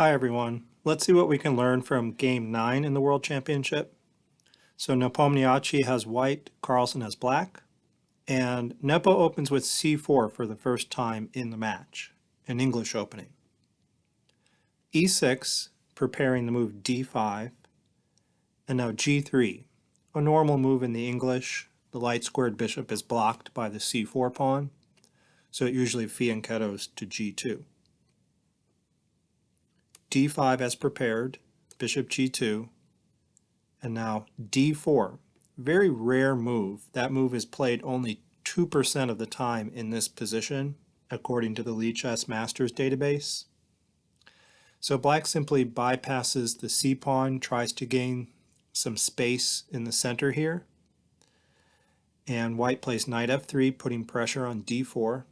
Hi everyone. Let's see what we can learn from Game 9 in the World Championship. So Nepomniachtchi has white, Carlsen has black, and Nepo opens with c4 for the first time in the match, an English opening. e6, preparing the move d5, and now g3, a normal move in the English. The light squared bishop is blocked by the c4 pawn, so it usually fianchettos to g2. d5 as prepared, bishop g2, and now d4. Very rare move. That move is played only 2% of the time in this position, according to the Lichess Masters database. So black simply bypasses the c-pawn, tries to gain some space in the center here. And white plays knight f3, putting pressure on d4.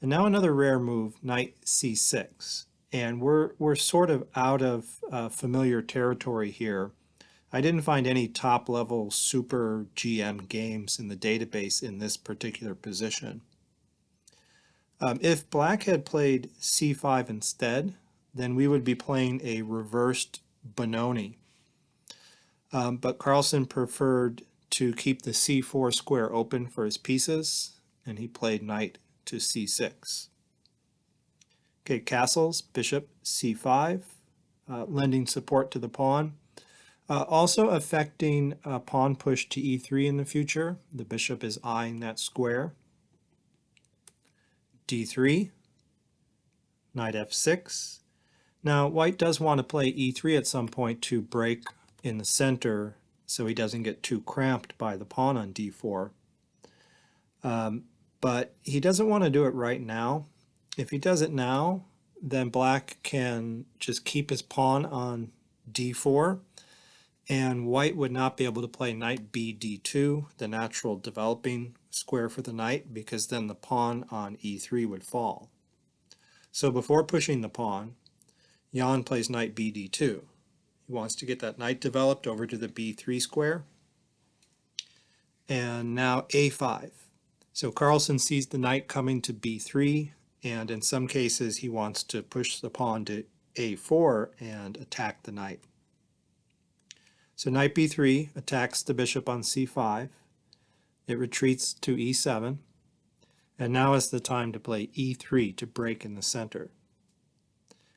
And now another rare move, knight c6. And we're sort of out of familiar territory here. I didn't find any top-level super GM games in the database in this particular position. If black had played c5 instead, then we would be playing a reversed Benoni. But Carlsen preferred to keep the c4 square open for his pieces, and he played knight to c6. Okay, castles, bishop c5, lending support to the pawn. Also affecting a pawn push to e3 in the future. The bishop is eyeing that square. d3, knight f6. Now white does want to play e3 at some point to break in the center so he doesn't get too cramped by the pawn on d4. But he doesn't want to do it right now. If he does it now, then black can just keep his pawn on d4, and white would not be able to play knight b d2, the natural developing square for the knight, because then the pawn on e3 would fall. So before pushing the pawn, Jan plays knight b d2. He wants to get that knight developed over to the b3 square. And now a5. So Carlsen sees the knight coming to b3, and in some cases he wants to push the pawn to a4 and attack the knight. So knight b3 attacks the bishop on c5. It retreats to e7. And now is the time to play e3 to break in the center.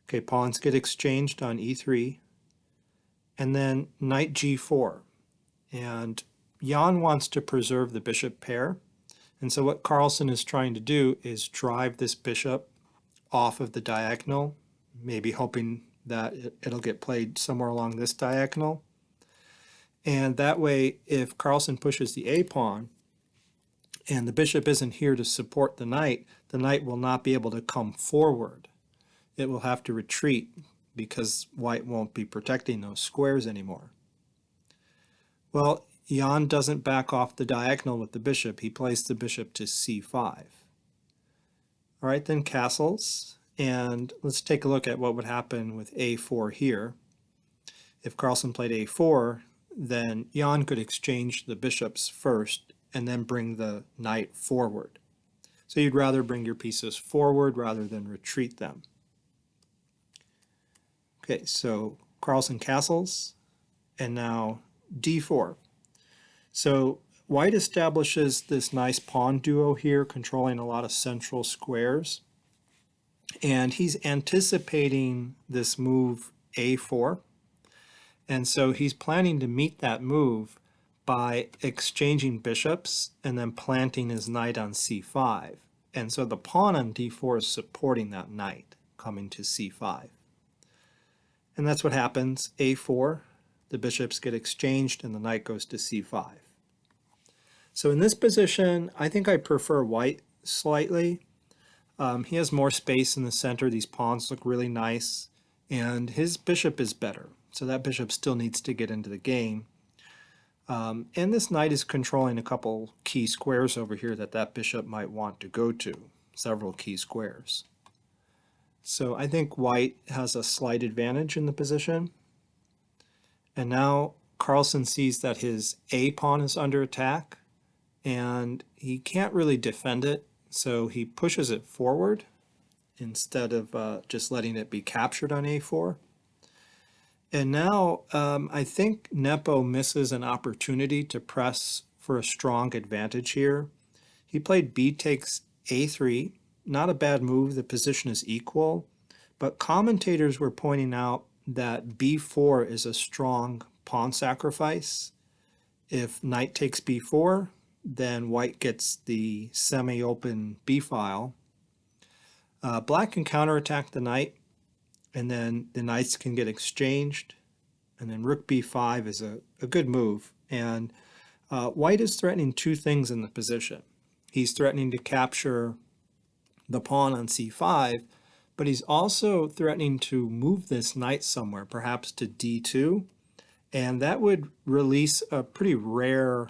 Okay, pawns get exchanged on e3. And then knight g4. And Jan wants to preserve the bishop pair. And so what Carlsen is trying to do is drive this bishop off of the diagonal, maybe hoping that it'll get played somewhere along this diagonal. And that way, if Carlsen pushes the a-pawn and the bishop isn't here to support the knight will not be able to come forward. It will have to retreat because white won't be protecting those squares anymore. Well, Jan doesn't back off the diagonal with the bishop. He plays the bishop to c5. All right, then castles. And let's take a look at what would happen with a4 here. If Carlsen played a4, then Jan could exchange the bishops first and then bring the knight forward. So you'd rather bring your pieces forward rather than retreat them. Okay, so Carlsen castles, and now d4. So white establishes this nice pawn duo here, controlling a lot of central squares. And he's anticipating this move a4. And so he's planning to meet that move by exchanging bishops and then planting his knight on c5. And so the pawn on d4 is supporting that knight coming to c5. And that's what happens. a4, the bishops get exchanged and the knight goes to c5. So in this position, I think I prefer white slightly. He has more space in the center. These pawns look really nice. And his bishop is better. So that bishop still needs to get into the game. And this knight is controlling a couple key squares over here that bishop might want to go to. Several key squares. So I think white has a slight advantage in the position. And now Carlsen sees that his a-pawn is under attack. And he can't really defend it, so he pushes it forward instead of just letting it be captured on a4. And now I think Nepo misses an opportunity to press for a strong advantage here. He played b takes a3, not a bad move, the position is equal, but commentators were pointing out that b4 is a strong pawn sacrifice. If knight takes b4, then white gets the semi-open b file. Black can counterattack the knight, and then the knights can get exchanged, and then rook b5 is a good move. And white is threatening two things in the position. He's threatening to capture the pawn on c5, but he's also threatening to move this knight somewhere, perhaps to d2, and that would release a pretty rare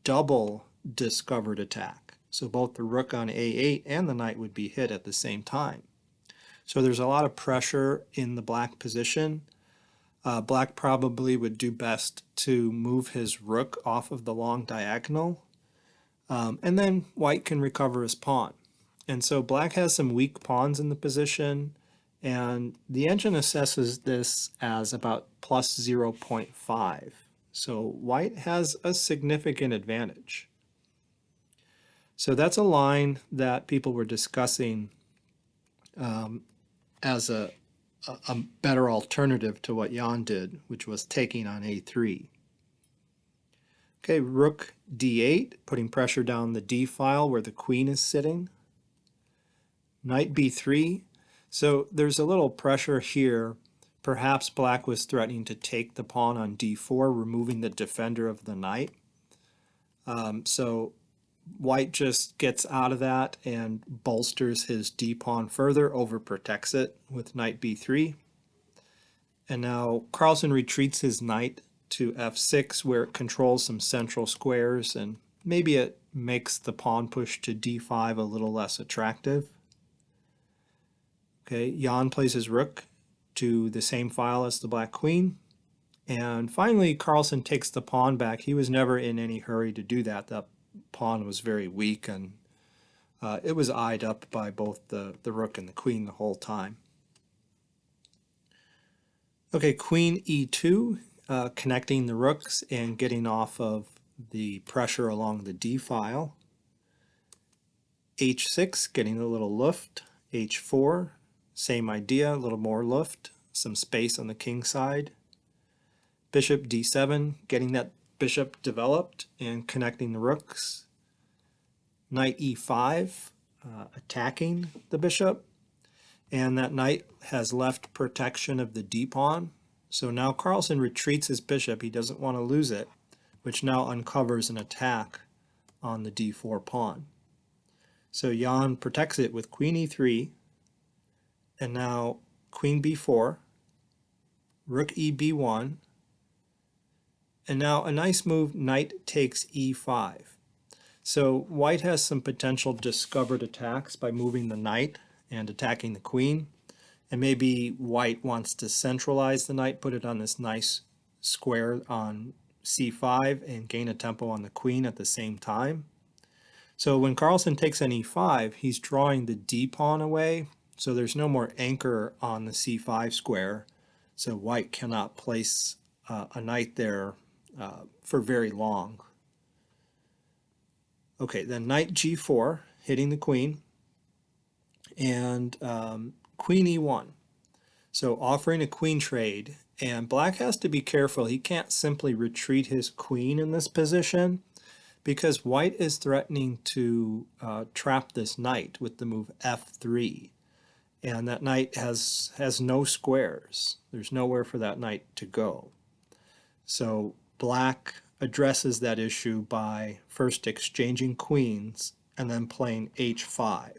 double discovered attack. So both the rook on a8 and the knight would be hit at the same time. So there's a lot of pressure in the black position. Black probably would do best to move his rook off of the long diagonal, and then white can recover his pawn. And so black has some weak pawns in the position, and the engine assesses this as about plus 0.5. So white has a significant advantage. So that's a line that people were discussing as a better alternative to what Jan did, which was taking on a3. Okay, rook d8, putting pressure down the d file where the queen is sitting. Knight b3. So there's a little pressure here. Perhaps black was threatening to take the pawn on d4, removing the defender of the knight. So white just gets out of that and bolsters his d-pawn further, overprotects it with knight b3. And now Carlsen retreats his knight to f6, where it controls some central squares, and maybe it makes the pawn push to d5 a little less attractive. Okay, Jan plays his rook to the same file as the black queen. And finally, Carlsen takes the pawn back. He was never in any hurry to do that. That pawn was very weak, and it was eyed up by both the rook and the queen the whole time. Okay, queen e2, connecting the rooks and getting off of the pressure along the d file. h6, getting a little luft. h4, same idea, a little more luft, some space on the king side. Bishop d7, getting that bishop developed and connecting the rooks. Knight e5, attacking the bishop. And that knight has left protection of the d-pawn. So now Carlsen retreats his bishop. He doesn't want to lose it, which now uncovers an attack on the d4 pawn. So Jan protects it with queen e3, and now queen b4, rook eb1, and now a nice move, knight takes e5. So white has some potential discovered attacks by moving the knight and attacking the queen. And maybe white wants to centralize the knight, put it on this nice square on c5 and gain a tempo on the queen at the same time. So when Carlsen takes on e5, he's drawing the d-pawn away, so there's no more anchor on the c5 square, so white cannot place a knight there for very long. Okay, then knight g4, hitting the queen, and queen e1. So offering a queen trade, and black has to be careful. He can't simply retreat his queen in this position, because white is threatening to trap this knight with the move f3. And that knight has no squares. There's nowhere for that knight to go. So black addresses that issue by first exchanging queens and then playing h5.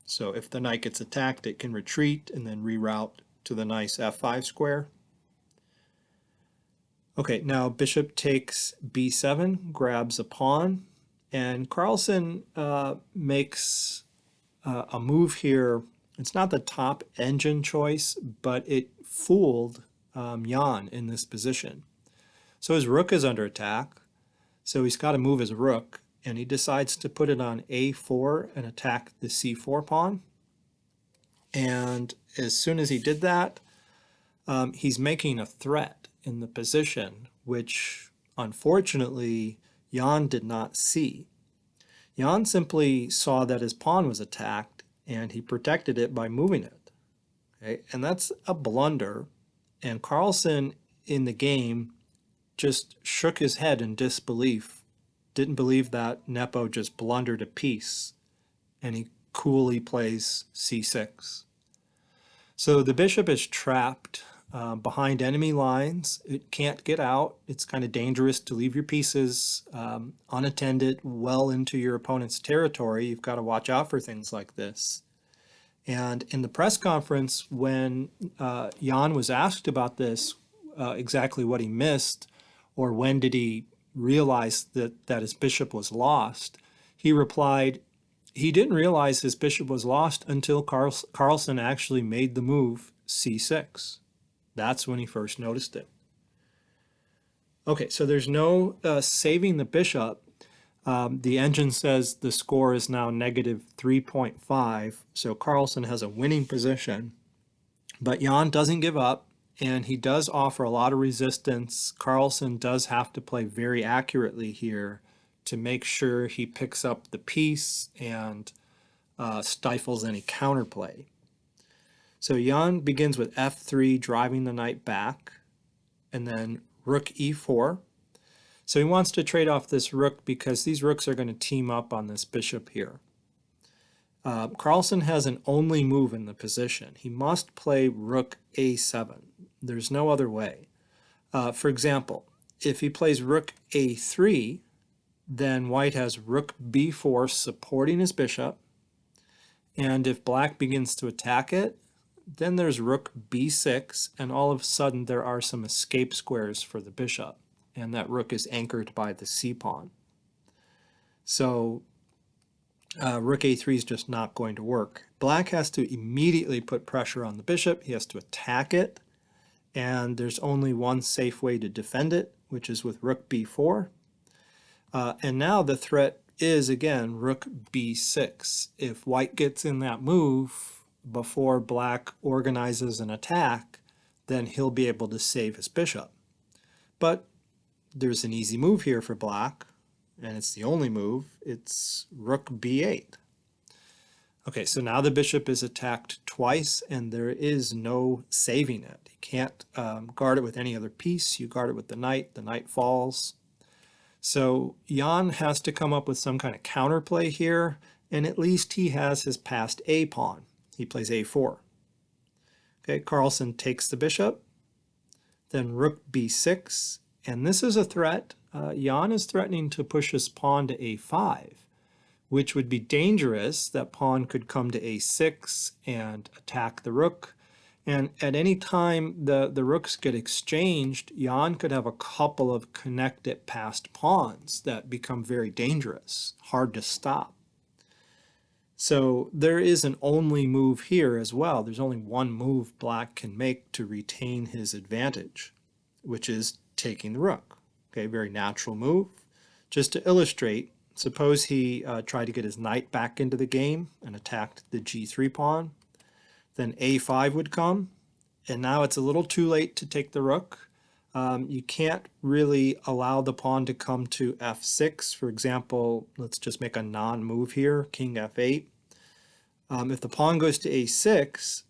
So if the knight gets attacked, it can retreat and then reroute to the nice f5 square. Okay, now bishop takes b7, grabs a pawn, and Carlsen makes a move here. It's not the top engine choice, but it fooled Jan in this position. So his rook is under attack, so he's got to move his rook, and he decides to put it on a4 and attack the c4 pawn. And as soon as he did that, he's making a threat in the position, which unfortunately Jan did not see. Jan simply saw that his pawn was attacked and he protected it by moving it. Okay? And that's a blunder. And Carlsen in the game just shook his head in disbelief, didn't believe that Nepo just blundered a piece, and he coolly plays c6. So the bishop is trapped behind enemy lines. It can't get out. It's kind of dangerous to leave your pieces unattended well into your opponent's territory. You've got to watch out for things like this. And in the press conference, when Jan was asked about this, exactly what he missed, or when did he realize that his bishop was lost, he replied, he didn't realize his bishop was lost until Carlsen actually made the move c6. That's when he first noticed it. Okay, so there's no saving the bishop. The engine says the score is now negative 3.5, so Carlsen has a winning position. But Jan doesn't give up, and he does offer a lot of resistance. Carlsen does have to play very accurately here to make sure he picks up the piece and stifles any counterplay. So Jan begins with f3, driving the knight back, and then rook e4. So he wants to trade off this rook because these rooks are going to team up on this bishop here. Carlsen has an only move in the position. He must play rook a7. There's no other way. For example, if he plays rook a3, then white has rook b4 supporting his bishop. And if black begins to attack it, then there's rook b6, and all of a sudden there are some escape squares for the bishop, and that rook is anchored by the c-pawn. So rook a3 is just not going to work. Black has to immediately put pressure on the bishop. He has to attack it, and there's only one safe way to defend it, which is with rook b4. And now the threat is, again, rook b6. If white gets in that move before black organizes an attack, then he'll be able to save his bishop. But there's an easy move here for black, and it's the only move. It's rook b8. Okay, so now the bishop is attacked twice, and there is no saving it. You can't guard it with any other piece. You guard it with the knight falls. So Jan has to come up with some kind of counterplay here, and at least he has his passed a pawn. He plays a4. Okay, Carlsen takes the bishop, then rook b6, and this is a threat. Jan is threatening to push his pawn to a5, which would be dangerous. That pawn could come to a6 and attack the rook. And at any time the rooks get exchanged, Jan could have a couple of connected passed pawns that become very dangerous, hard to stop. So there is an only move here as well. There's only one move black can make to retain his advantage, which is taking the rook. Okay, very natural move. Just to illustrate, suppose he tried to get his knight back into the game and attacked the g3 pawn. Then a5 would come, and now it's a little too late to take the rook. You can't really allow the pawn to come to f6. For example, let's just make a non-move here, king f8. If the pawn goes to a6,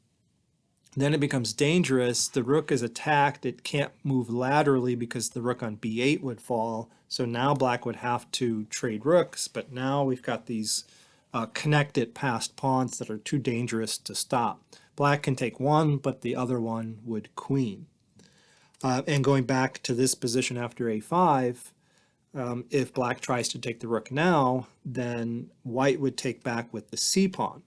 then it becomes dangerous. The rook is attacked. It can't move laterally because the rook on b8 would fall. So now black would have to trade rooks, but now we've got these connected passed pawns that are too dangerous to stop. Black can take one, but the other one would queen. And going back to this position after a5, if black tries to take the rook now, then white would take back with the c-pawn.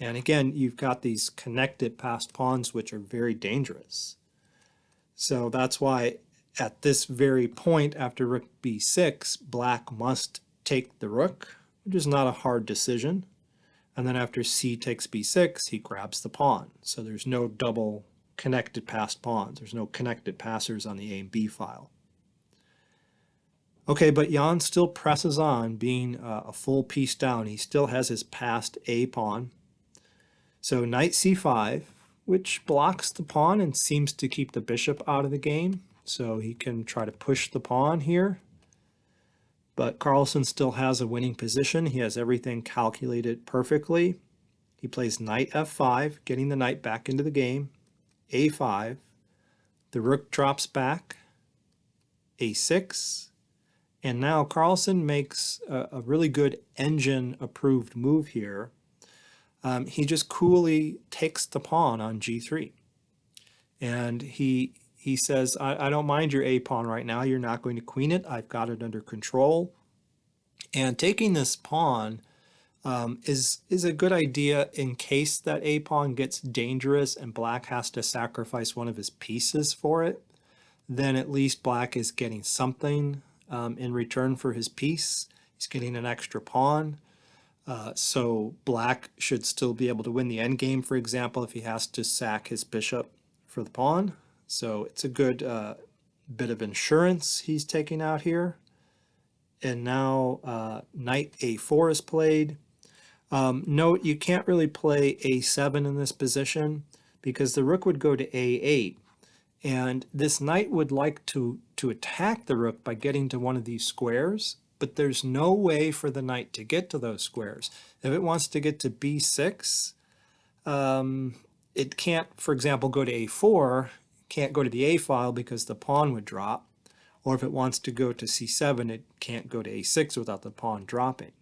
And again, you've got these connected passed pawns which are very dangerous. So that's why at this very point after rook b6, black must take the rook, which is not a hard decision. And then after c takes b6, he grabs the pawn. So there's no double connected passed pawns. There's no connected passers on the A and B file. Okay, but Jan still presses on, being a full piece down. He still has his passed A pawn. So knight c5, which blocks the pawn and seems to keep the bishop out of the game. So he can try to push the pawn here. But Carlsen still has a winning position. He has everything calculated perfectly. He plays knight f5, getting the knight back into the game. a5. The rook drops back. a6. And now Carlsen makes a really good engine-approved move here. He just coolly takes the pawn on g3. And he says, I don't mind your a pawn right now. You're not going to queen it. I've got it under control. And taking this pawn is a good idea in case that a pawn gets dangerous and black has to sacrifice one of his pieces for it. Then at least black is getting something in return for his piece. He's getting an extra pawn. So black should still be able to win the endgame, for example, if he has to sack his bishop for the pawn. So it's a good bit of insurance he's taking out here. And now knight a4 is played. Note, you can't really play a7 in this position because the rook would go to a8. And this knight would like to attack the rook by getting to one of these squares, but there's no way for the knight to get to those squares. If it wants to get to b6, it can't, for example, go to a4, can't go to the a file because the pawn would drop. Or if it wants to go to c7, it can't go to a6 without the pawn dropping.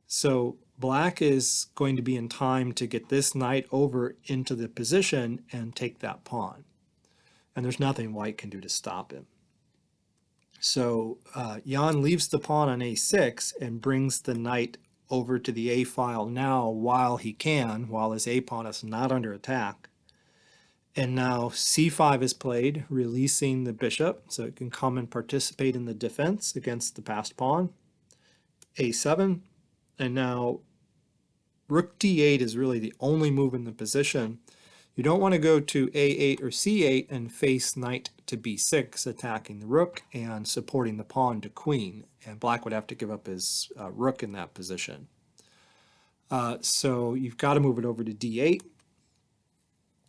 So black is going to be in time to get this knight over into the position and take that pawn. And there's nothing white can do to stop him. So Jan leaves the pawn on a6 and brings the knight over to the a file now while he can, while his a pawn is not under attack. And now c5 is played, releasing the bishop so it can come and participate in the defense against the passed pawn. a7, and now rook d8 is really the only move in the position. You don't want to go to a8 or c8 and face knight to b6, attacking the rook and supporting the pawn to queen. And black would have to give up his rook in that position. So you've got to move it over to d8.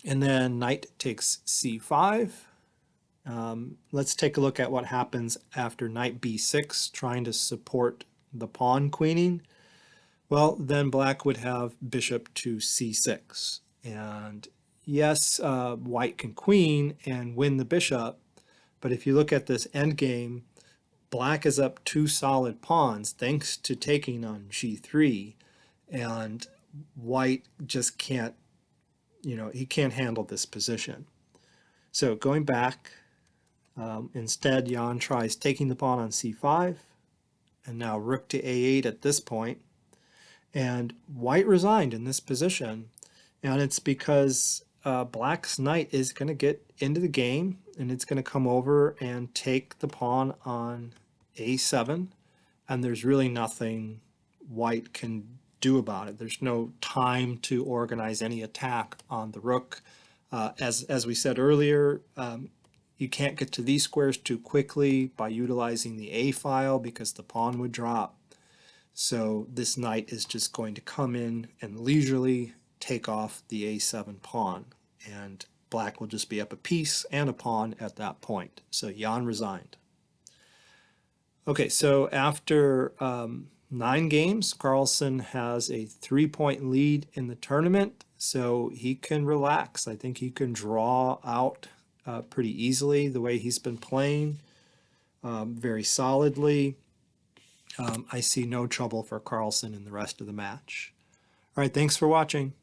And then knight takes c5. Let's take a look at what happens after knight b6, trying to support the pawn queening. Well, then black would have bishop to c6. And yes, white can queen and win the bishop, but if you look at this endgame, black is up 2 solid pawns thanks to taking on g3, and white just can't, he can't handle this position. So going back, instead Jan tries taking the pawn on c5, and now rook to a8 at this point, and white resigned in this position, and it's because black's knight is going to get into the game, and it's going to come over and take the pawn on a7, and there's really nothing white can do about it. There's no time to organize any attack on the rook. As we said earlier, you can't get to these squares too quickly by utilizing the a file because the pawn would drop. So this knight is just going to come in and leisurely take off the a7 pawn, and black will just be up a piece and a pawn at that point. So Jan resigned. Okay, so after 9 games, Carlsen has a 3-point lead in the tournament, so he can relax. I think he can draw out pretty easily the way he's been playing, very solidly. I see no trouble for Carlsen in the rest of the match. All right, thanks for watching.